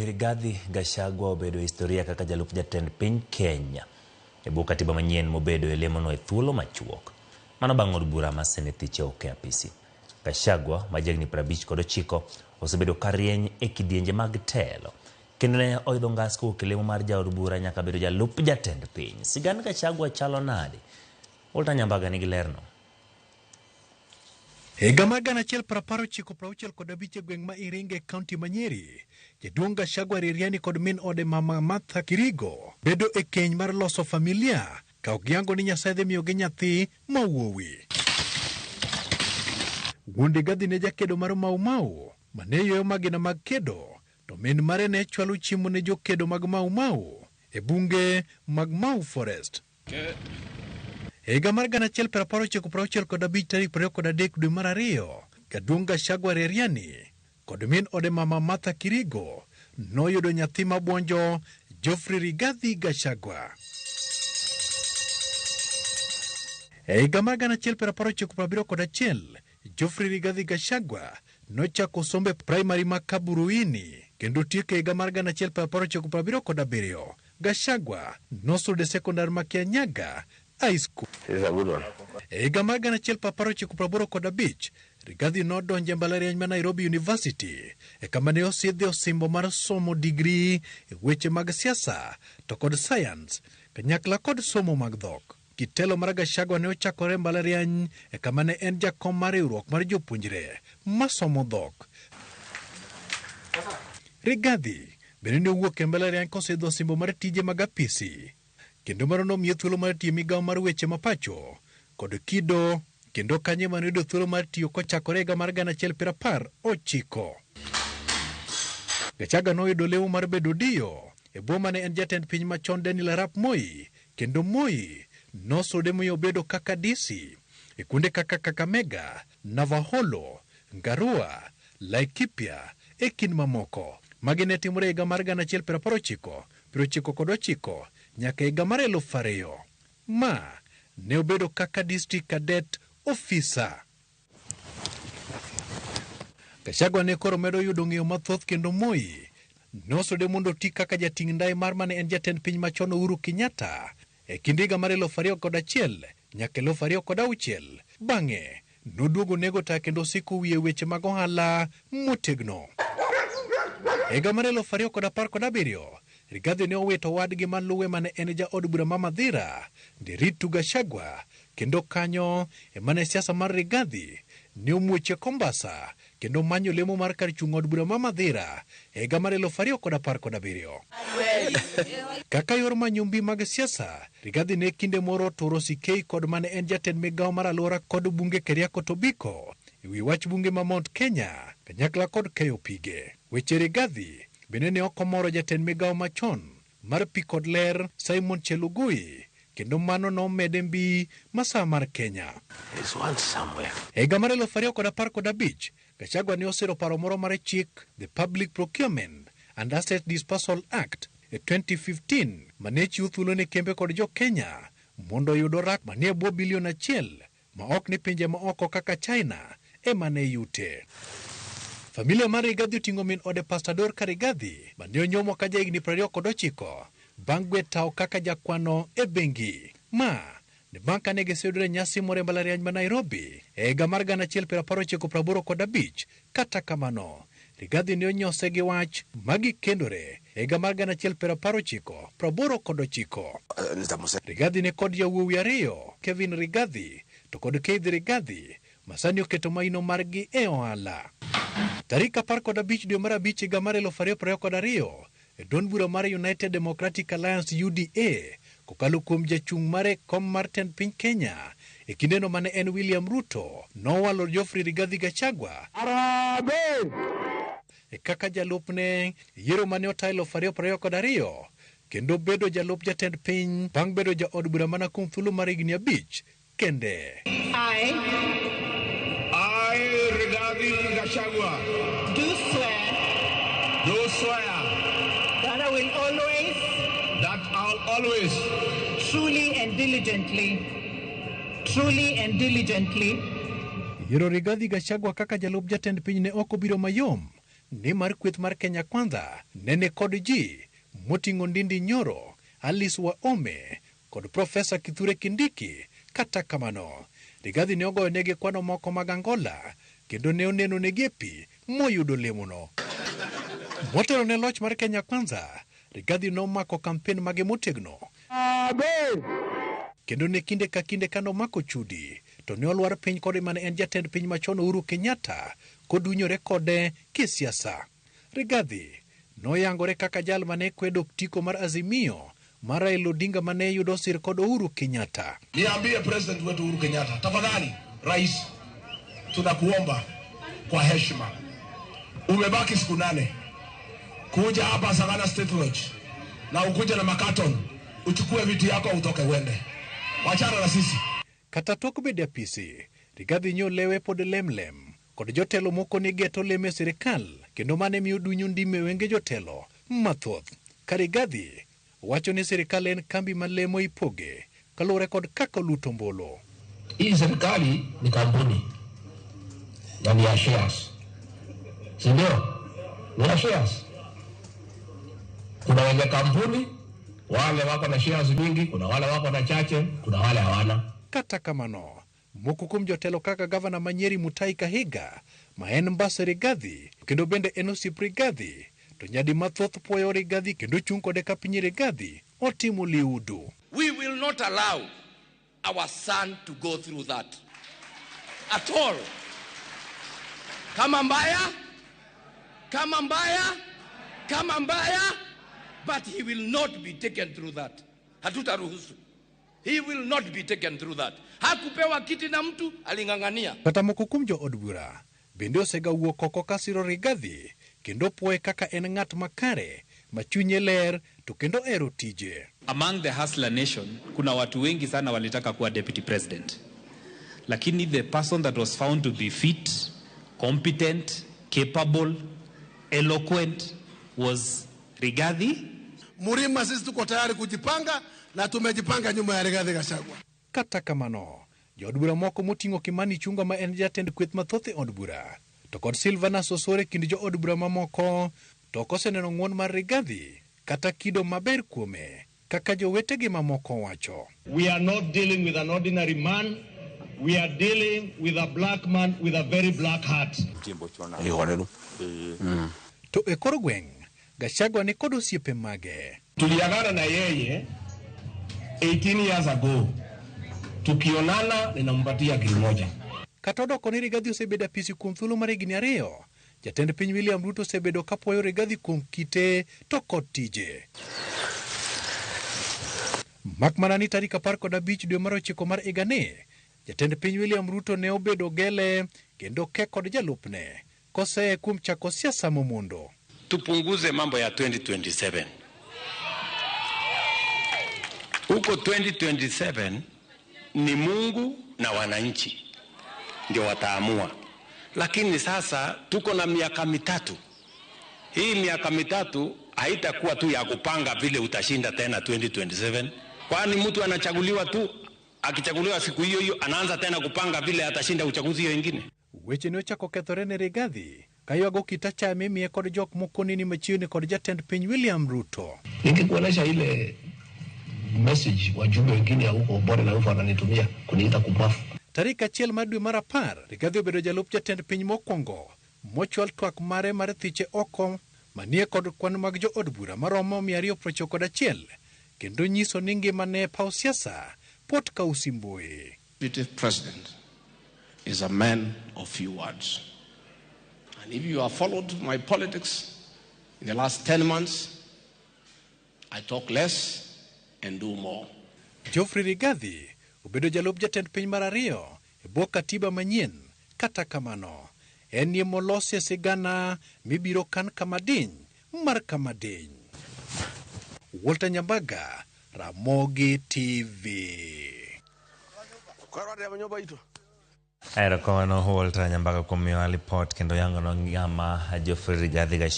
Rigathi Gachagua obedo historia kaka jalup jatend piny Kenya e bwo katiba manyien mobedo e lemono e thuolo machuok. Mano bang' od bura ma senetiche oke apisi. Gachagua ma jahigni 59 osebedo karieny e kidienje mag telo kendo ne oidho ngas kowuok e lemo mar jaod bura nyaka bedo jalup jatend piny. Sigand Gachagua chalo nade? Walter Nyambaga nigi lerno. Higa mar 1965 e gweng' ma Iringe, kaunti ma Nyeri, jaduong' Gachagua ririani kod min ode mama Martha Kirigo bedo e keny mar loso familia ka ok giyango ni Nyasaye dhi miyogi nyathi ma wuowi. Wuon Rigathi ne jakedo mar Mau Mau mane yueyo magina mag kedo, to min mare ne chwalo chiemo ne jokedo mag Mau Mau e bunge mag Mau Forest. Higa mar 1965 tarik 23 dwe mar ariyo, jaduong' Gachagua ririani kod min ode mama Martha Kirigo noyudo nyathi mabuonjo, Geoffrey Rigathi Gachagua. E higa mar 1971, Geoffrey Rigathi Gachagua nochako sombe primary ma Kaburuini kendo tieko higa mar 1977. Gachagua nosude sekondar ma Kianyaga High School. This is a good one. E higa mar 1985, Rigathi nodonje mbalariany ma Nairobi University e kama ne osidhe osimbo mar somo digri e weche mag siasa to kod science kanyakla kod somo mag dhok. Kitelo mar Gachagua ne ochakore mbalariany e kama ne en jakom mar riwruok mar jopuonjre masomo dhok. Rigathi bende ne owuok e mbalariany kosidho osimbo mar tije mag apisi kendo mano nomiye thuolo mar tiyo migawo mar weche mapacho kod kido, kendo kanye mane oyudo thuolo mar tiyo kochakore higa mar 1919. Gachagua noyudo lemo mar bedo dio e bwo mane en jatend piny machon Daniel Arap Moi, kendo Moi nosude moyo bedo kaka DC e kuonde kaka Kakamega, Navaholo, Ngarua, Laikipia e kind mamoko. Magi ne timore higa mar 1999 nyaka higa mar 2000. Ma ne obedo kaka district cadet officer. Gachagua ne koro medo yudo ng'eyo mathoth, kendo Moi nosude mondo oti kaka jating' ndai mar mane en jatend piny machon Uhuru Kenyatta e kind higa mar 2001 nyaka 2006. Bang'e noduogo nego ta kendo siko wiye weche mag ohala motegno. Higa mar 2017, Rigathi ne owito wadgi maluwe mane en jaod bura ma Mathira, Nderitu Gachagua, kendo kanyo emane siasa mar Rigathi ne omuoche kombasa kendo manyo lemo mar kar chung' od bura ma Mathira e higa mar 2017. Kaka yor manyo mbi mag siasa, Rigathi ne kinde moro turo Sikei kod mane en jatend migawo mar alwora kod bunge Keriako Tobiko e wi wach bunge ma Mount Kenya kanyakla kod keyo pige. Weche Rigathi bende ne okomoro jatend migawo machon mar pi kod ler Simon Chelugui, kendo mano nomede mbi masa mar Kenya. E higa mar 2015, Gachagua ne osiro paro moro mar chik the Public Procurement and Asset Dispersal Act e 2015 mane chiwo thuolo ne kembe kod jo Kenya mondo oyud orak manie bwo bilion 1 ma ok ni pinje ma oko kaka China ema ne yute. Familia mar Rigathi oting'o min ode Pastor Dorcas Rigathi mane onyomo ka jahigni 29 bang' gwe tawo kaka jakwano e bengi. Ma ne bang' kane giseyudore nyasi moro e mbalariany ma Nairobi e higa mar 1985. Kata kamano, Rigathi ne onyose gi wach magikendore e higa mar 1989. Rigathi ne kod yawuowi ariyo, Kevin Rigathi to kod Keith Rigathi, masani oketo maino margi e ohala. Tarik 15 dwe mar abich higa mar 2022, e duond bura mar United Democratic Alliance UDA kokalo kuom jachung' mare kom mar tend piny Kenya e kindeno mane en William Ruto nowalo Geoffrey Rigathi Gachagua e kaka jalupne yiero mane otayo 2022 kendo bedo jalup jatend piny bang' bedo jaod bura mana kuom thuolo mar higni 5 kende. I, Rigathi Gachagua, do swear that I will always truly and diligently Yiero Rigathi Gachagua kaka jalup jatend piny ne ok obiro mayom ni mar kweth mar Kenya Kwanza nene kod ji moting'o Ndindi Nyoro, Alice Waome kod Profesa Kithure Kindiki. Kata kamano, Rigathi ne ogoyonegi kwano moko mag Angola kendo ne oneno negi pi moyudo lemono. Motelo ne loch mar Kenya Kwanza, Rigathi nomako kampen mage motegno. Kendo ne kinde ka kinde kano mako chudi, to ne olwar piny kode mane en jatend piny machon Uhuru Kenyatta kodunyore kode kisiasa. Rigathi noyangore kaka jal mane kwedo tiko mar Azimio mar Raila Odinga mane yudo sir kod Uhuru Kenyatta. Niambie President wetu Uhuru Kenyatta, tafadhali rais, tunakuomba kwa heshima, umebaki siku 8, kuja hapa Sagana State Lodge na ukuje na makaton, uchukue vitu yako utoke uende. Wachana na sisi. Kata tok bede apisi, Rigathi nyolewe pod lemlem kod jotelo moko ni geto leme sirikal kendo mane miyo dunyo ndime wenge jotelo mathoth. Ka Rigathi wacho ni sirikal en kambi malemo ipoge kalure kod kaka luto mbolo. Hii serikali ni kampuni na ni ya shares, sindio? Ni ya shares. Kuna wenye kampuni, wale wako na shares mingi, kuna wale wako na chache, kuna wale hawana. Kata kamano, moko kuom jotelo kaka gavana Manyeri Mutahi Kahiga, ma en mbase Rigathi, kendo bende en osip Rigathi, to nyadi mathoth puoyo Rigathi kendo chung' kode ka piny Rigathi otimo liudu. We will not allow our son to go through that at all. Kama mbaya, but he will not be taken through that. Hatutaruhusu. He will not be taken through that. Hakupewa kiti na mtu, aling'ang'ania. Kata moko kuom jo od bura bende osega wuok oko ka siro Rigathi kendo puoye kaka en ng'at makare, machunye ler to kendo ero tije. Among the hustler nation, kuna watu wengi sana walitaka kuwa deputy president. Lakini the person that was found to be fit, competent, capable, eloquent was Rigathi. Murima sisi tuko tayari kujipanga na tumejipanga nyuma ya Rigathi Gachagua. Kata kamano, jo od bura moko moting'o Kimani Ichung'wah ma en jatend kweth mathoth e od bura, to kod Silvanus Osore kind jo od bura mamoko, to koseneno ng'won mar Rigathi kata kido maber kuome, kaka jowetegi mamoko wacho. We are not dealing with an ordinary man. We are dealing with a black man with a very black heart. To e kor gweng', Gachagua ni kod osiepe mage. Tuliagana na yeye 18 years ago. Tukionana ninampatia $1,000. Kata odoko ni Rigathi osebedo apisi kuom thuolo mar higni 2, jatend piny William Ruto osebedo kapuoyo Rigathi kuom kite to kod tije. Mak mana ni tarik 15 dwe mar 9 mar higani, jatend piny William Ruto ne obedo gele kendo ke kod jalupne kose kuom chako siasa momondo. Tupunguze mambo ya 2027. Huko 2027 ni Mungu na wananchi ndio wataamua. Lakini sasa tuko na miaka mitatu. Hii miaka mitatu haitakuwa tu ya kupanga vile utashinda tena 2027. Kwani mtu anachaguliwa tu, akichaguliwa siku hiyo hiyo anaanza tena kupanga vile atashinda uchaguzi hiyo ingine. Weche ne ochako kethore ne Rigathi kaywago kitacha mimi kod jok moko nini machiegni kod jatend piny William Ruto. Nikikuonesha ile message wajumbe wengine ya huko bora na ufa wananitumia kuniita kupafu. Tarik 1 mar dwe mar 10, Rigathi obedo jalup jatend piny mokwongo mochwal twak mare mar thiche oko manie kod kwan mag jo od bura maromo 291 kendo nyiso ni ngimane paw siasa pot ka usimbui. Deputy President is a man of few words. And if you have followed my politics in the last 10 months, I talk less and do more. Geoffrey Rigathi obedo jalup jatend piny mar 2 e bwo katiba manyien. Kata kamano, en ye molosi sigana mibiro kan kamadiny mar kamadiny. Walter Nyambaga, Ramogi TV. Erokamano Walter Nyambaga kuom miyowa lipot kendo yango no ng'ama Geoffrey Rigathi Gachagua